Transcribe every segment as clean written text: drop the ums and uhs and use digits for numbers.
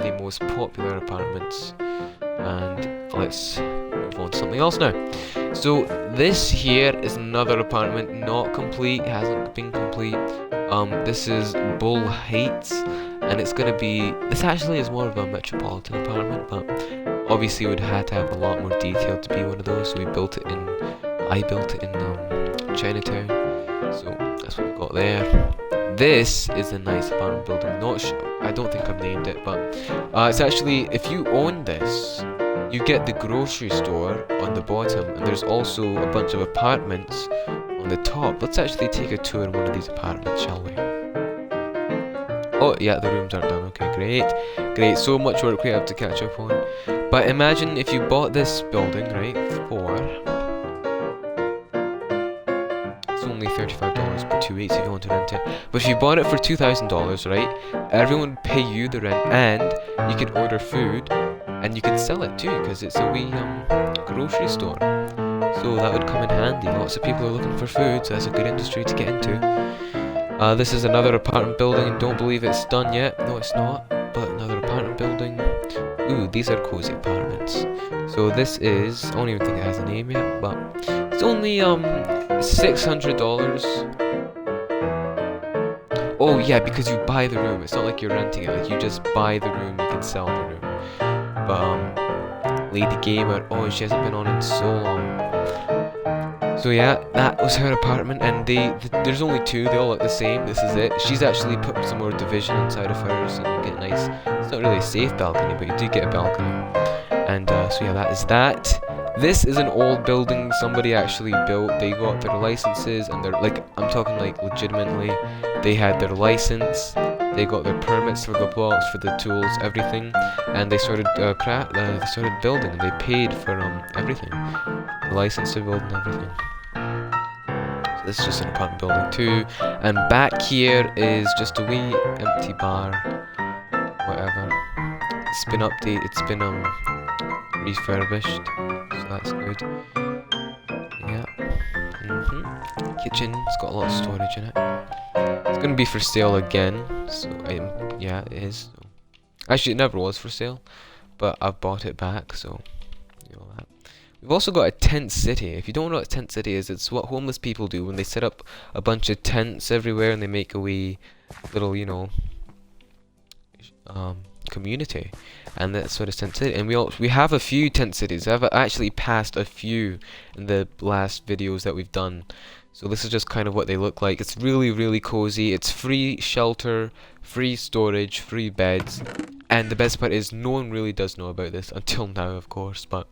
the most popular apartments. And let's move on to something else now. So this here is another apartment, not complete, hasn't been complete. This is Bull Heights, and it's gonna be. This actually is more of a metropolitan apartment, but obviously would have to have a lot more detail to be one of those. So we built it in. I built it in Chinatown. So that's what we got there. This is a nice apartment building. I don't think I've named it, but it's actually, if you own this, you get the grocery store on the bottom, and there's also a bunch of apartments on the top. Let's actually take a tour in one of these apartments, shall we? Oh yeah, the rooms aren't done. Okay, great. So much work we have to catch up on. But imagine if you bought this building, right, for only $35 per 2 weeks if you want to rent it. But if you bought it for $2,000, right, everyone would pay you the rent, and you could order food, and you could sell it too, because it's a wee grocery store. So that would come in handy. Lots of people are looking for food, so that's a good industry to get into. This is another apartment building, and don't believe it's done yet. No, it's not. But another apartment building. Ooh, these are cozy apartments. So this is, I don't even think it has a name yet, but it's only $600. Oh yeah, because you buy the room. It's not like you're renting it. Like you just buy the room, you can sell the room. But Lady Gamer, oh, she hasn't been on in so long. So yeah, that was her apartment, and there's only two. They all look the same. This is it. She's actually put some more division inside of hers, and you get a nice. It's not really a safe balcony, but you do get a balcony. And so yeah, that is that. This is an old building somebody actually built. They got their licenses, and they're like, I'm talking like legitimately. They had their license. They got their permits for the blocks, for the tools, everything, and they started they started building. And they paid for everything, the license to build and everything. So this is just an apartment building too. And back here is just a wee empty bar, whatever. It's been updated. It's been refurbished, so that's good. Yeah. Kitchen. It's got a lot of storage in it. It's gonna be for sale again, so yeah, it is. Actually, it never was for sale, but I've bought it back, so you know that. We've also got a tent city. If you don't know what a tent city is, it's what homeless people do when they set up a bunch of tents everywhere and they make a wee little, you know, community, and that's what a tent city. And we have a few tent cities. I've actually passed a few in the last videos that we've done. So this is just kind of what they look like. It's really cozy. It's free shelter, free storage, free beds, and the best part is no one really does know about this until now, of course. But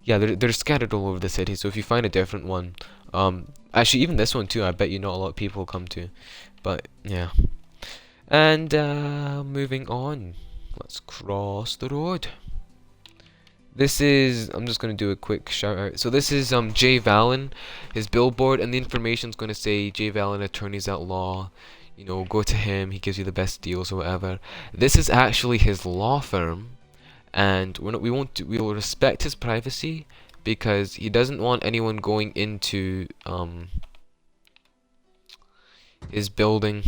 yeah, they're scattered all over the city. So if you find a different one, actually even this one too, I bet you not a lot of people come to. But yeah, and moving on, let's cross the road. This is, I'm just going to do a quick shout out. So this is Jay Vallon, his billboard, and the information's going to say Jay Vallon, attorneys at law. You know, go to him, he gives you the best deals or whatever. This is actually his law firm, and we will respect his privacy, because he doesn't want anyone going into his building.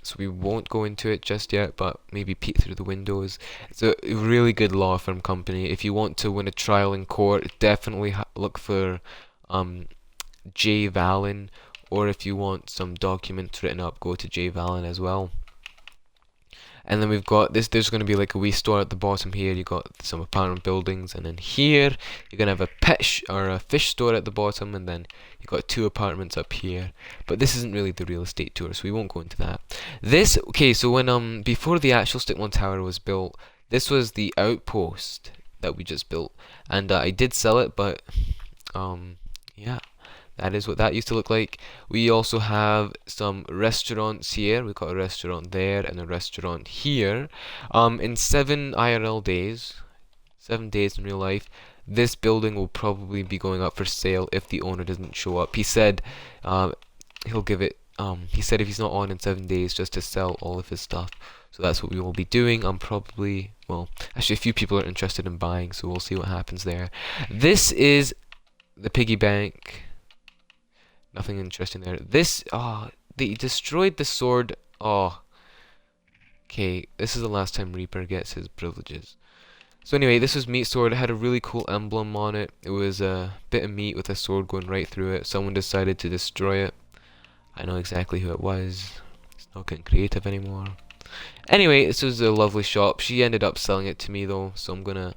So we won't go into it just yet, but maybe peek through the windows. It's a really good law firm company. If you want to win a trial in court, definitely look for Jay Vallon. Or if you want some documents written up, go to Jay Vallon as well. And then we've got this. There's going to be like a wee store at the bottom here. You got some apartment buildings, and then here you're going to have a fish store at the bottom, and then you got two apartments up here. But this isn't really the real estate tour, so we won't go into that. Okay, so when before the actual Stick-Mon Tower was built, this was the outpost that we just built, and I did sell it, but yeah. That is what that used to look like. We also have some restaurants here. We've got a restaurant there and a restaurant here. In 7 IRL days, 7 days in real life, this building will probably be going up for sale if the owner doesn't show up. He said he'll give it. He said if he's not on in 7 days, just to sell all of his stuff. So that's what we will be doing. Actually a few people are interested in buying, so we'll see what happens there. This is the piggy bank. Nothing interesting there. They destroyed the sword. Oh, Okay, this is the last time Reaper gets his privileges. So anyway, this was meat sword. It had a really cool emblem on it. It was a bit of meat with a sword going right through it. Someone decided to destroy it. I know exactly who it was. It's not getting creative anymore. Anyway, this was a lovely shop. She ended up selling it to me though, so I'm gonna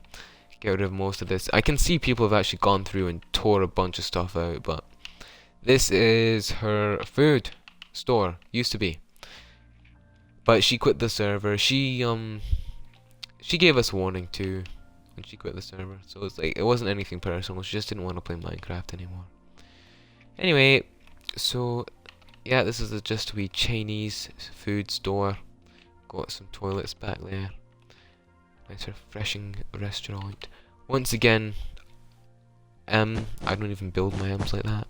get rid of most of this. I can see people have actually gone through and tore a bunch of stuff out, but this is her food store. Used to be. But she quit the server. She gave us warning too when she quit the server. So it's like it wasn't anything personal. She just didn't want to play Minecraft anymore. Anyway, so yeah, this is a just wee Chinese food store. Got some toilets back there. Nice refreshing restaurant. Once again, I don't even build my M's like that.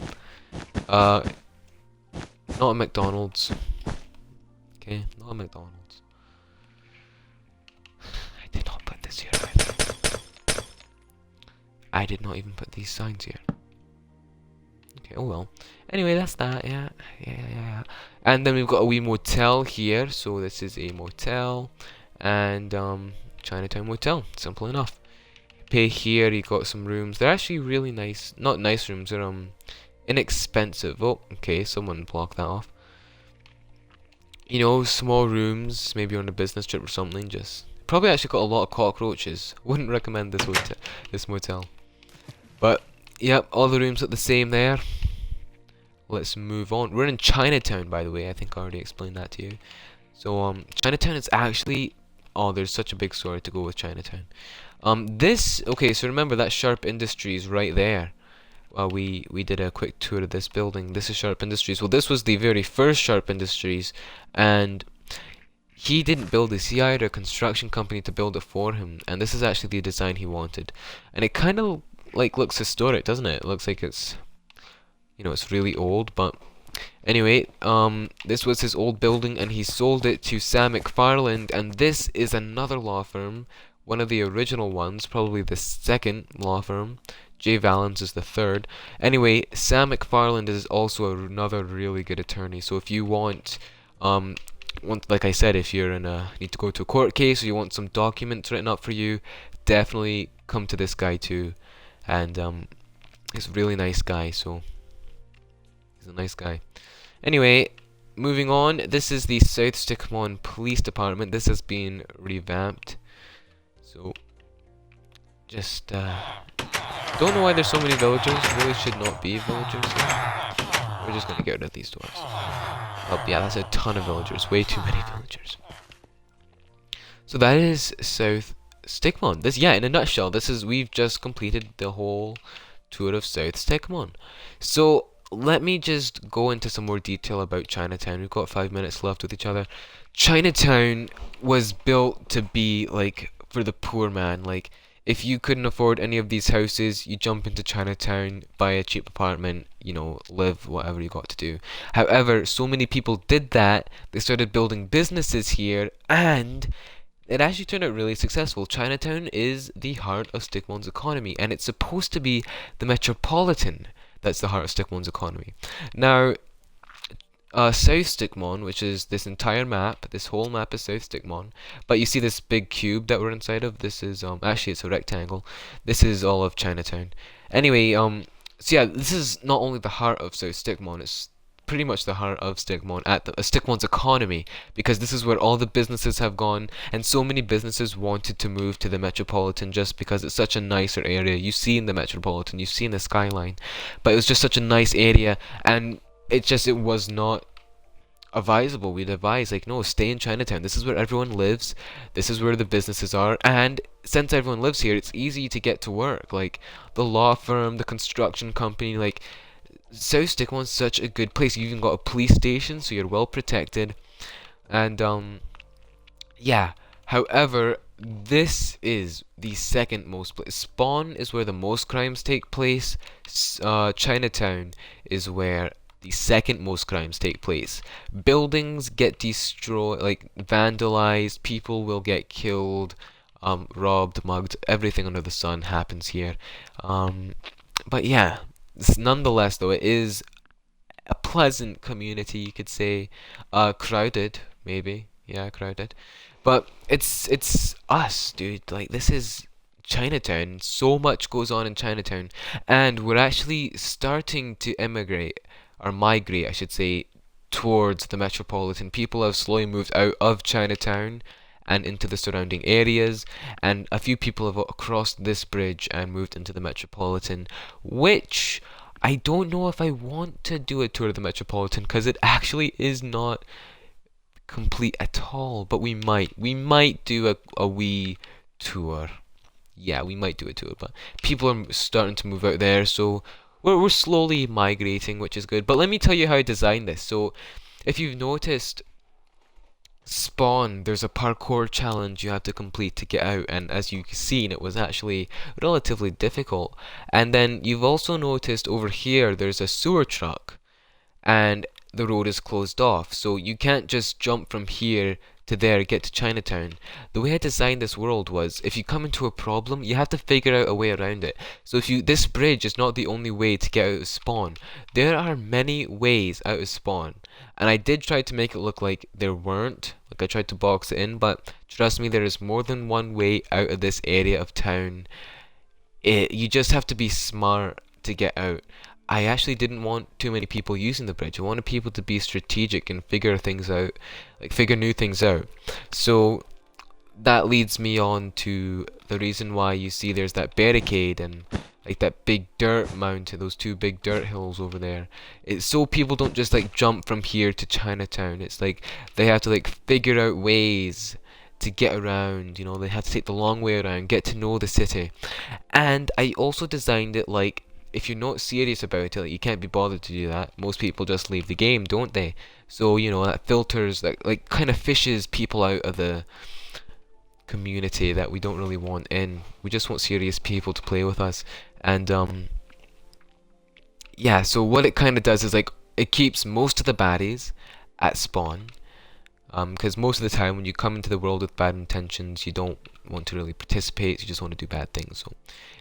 Not a McDonald's. Okay, not a McDonald's. I did not put this here either. I did not even put these signs here. Okay, oh well. Anyway, that's that, yeah. And then we've got a wee motel here, so this is a motel. And, Chinatown Motel, simple enough. Pay here, you got some rooms. They're actually really nice, not nice rooms, they're, inexpensive. Oh, okay, someone blocked that off. You know, small rooms, maybe on a business trip or something, just... Probably actually got a lot of cockroaches. Wouldn't recommend this motel. But, yep, all the rooms look the same there. Let's move on. We're in Chinatown, by the way. I think I already explained that to you. So, Chinatown is actually... Oh, there's such a big story to go with Chinatown. Okay, so remember that Sharp Industries right there. We did a quick tour of this building. This is Sharp Industries. Well, this was the very first Sharp Industries, and he didn't build this. He hired a construction company to build it for him, and this is actually the design he wanted. And it kind of like looks historic, doesn't it? It looks like it's, you know, it's really old, but anyway, this was his old building, and he sold it to Sam McFarland, and this is another law firm, one of the original ones, probably the second law firm. Jay Valens is the third. Anyway, Sam McFarland is also another really good attorney. So if you want, like I said, if you're in need to go to a court case or you want some documents written up for you, definitely come to this guy too. And he's a really nice guy. So he's a nice guy. Anyway, moving on. This is the South Stick-Mon Police Department. This has been revamped. So just don't know why there's so many villagers. Really should not be villagers here. We're just gonna get rid of these doors. Oh yeah, that's a ton of villagers. Way too many villagers. So that is South Stick-Mon. This, yeah, in a nutshell, we've just completed the whole tour of South Stick-Mon. So let me just go into some more detail about Chinatown. We've got 5 minutes left with each other. Chinatown was built to be like for the poor man. Like, if you couldn't afford any of these houses, you jump into Chinatown, buy a cheap apartment, you know, live whatever you got to do. However, so many people did that, they started building businesses here, and it actually turned out really successful. Chinatown is the heart of Stick-Mon's economy, and it's supposed to be the metropolitan that's the heart of Stick-Mon's economy. Now, South Stick-Mon, which is this entire map, this whole map is South Stick-Mon, but you see this big cube that we're inside of, this is, actually it's a rectangle, this is all of Chinatown. Anyway, so yeah, this is not only the heart of South Stick-Mon, it's pretty much the heart of Stick-Mon, Stick-Mon's economy, because this is where all the businesses have gone, and so many businesses wanted to move to the Metropolitan just because it's such a nicer area. You see in the Metropolitan, you see in the skyline, but it was just such a nice area, and it was not advisable. We'd advise, like, no, stay in Chinatown. This is where everyone lives. This is where the businesses are. And since everyone lives here, it's easy to get to work. Like, the law firm, the construction company, like, South Stick-Mon's such a good place. You even got a police station, so you're well protected. And, yeah. However, this is the second most place. Spawn is where the most crimes take place. Chinatown is where the second most crimes take place. Buildings get destroyed, like vandalized, people will get killed, robbed, mugged, everything under the sun happens here. But yeah, nonetheless though, it is a pleasant community, you could say. Crowded, maybe. Yeah, crowded. But it's us, dude. Like this is Chinatown. So much goes on in Chinatown, and we're actually starting to immigrate or migrate, I should say, towards the metropolitan. People have slowly moved out of Chinatown and into the surrounding areas, and a few people have crossed this bridge and moved into the metropolitan, which I don't know if I want to do a tour of the metropolitan because it actually is not complete at all, but we might do a wee tour. Yeah, we might do a tour, but people are starting to move out there, so we're slowly migrating, which is good. But let me tell you how I designed this. So if you've noticed, Spawn, there's a parkour challenge you have to complete to get out, and as you've seen, it was actually relatively difficult. And then you've also noticed over here there's a sewer truck, and the road is closed off. So you can't just jump from here to there, get to Chinatown. The way I designed this world was if you come into a problem, you have to figure out a way around it. So this bridge is not the only way to get out of spawn. There are many ways out of spawn. And I did try to make it look like there weren't. Like I tried to box it in, but trust me, there is more than one way out of this area of town. You just have to be smart to get out. I actually didn't want too many people using the bridge. I wanted people to be strategic and figure things out, like figure new things out. So that leads me on to the reason why you see there's that barricade and like that big dirt mountain, those two big dirt hills over there. It's so people don't just like jump from here to Chinatown. It's like they have to like figure out ways to get around, they have to take the long way around, get to know the city. And I also designed it like if you're not serious about it, like, you can't be bothered to do that. Most people just leave the game, don't they? So, that filters, that like kind of fishes people out of the community that we don't really want in. We just want serious people to play with us. And yeah, so what it kind of does is like it keeps most of the baddies at spawn. Because most of the time when you come into the world with bad intentions, you don't want to really participate, you just want to do bad things. So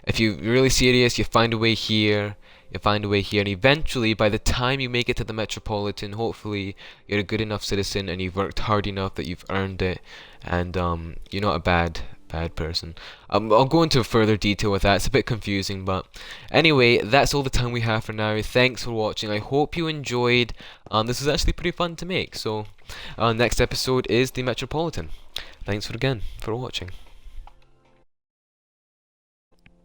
if you're really serious, you find a way here, and eventually by the time you make it to the metropolitan, hopefully you're a good enough citizen and you've worked hard enough that you've earned it, and you're not a bad person. I'll go into further detail with that. It's a bit confusing, but anyway, that's all the time we have for now. Thanks for watching. I hope you enjoyed. This was actually pretty fun to make. So next episode is the Metropolitan. Thanks again for watching.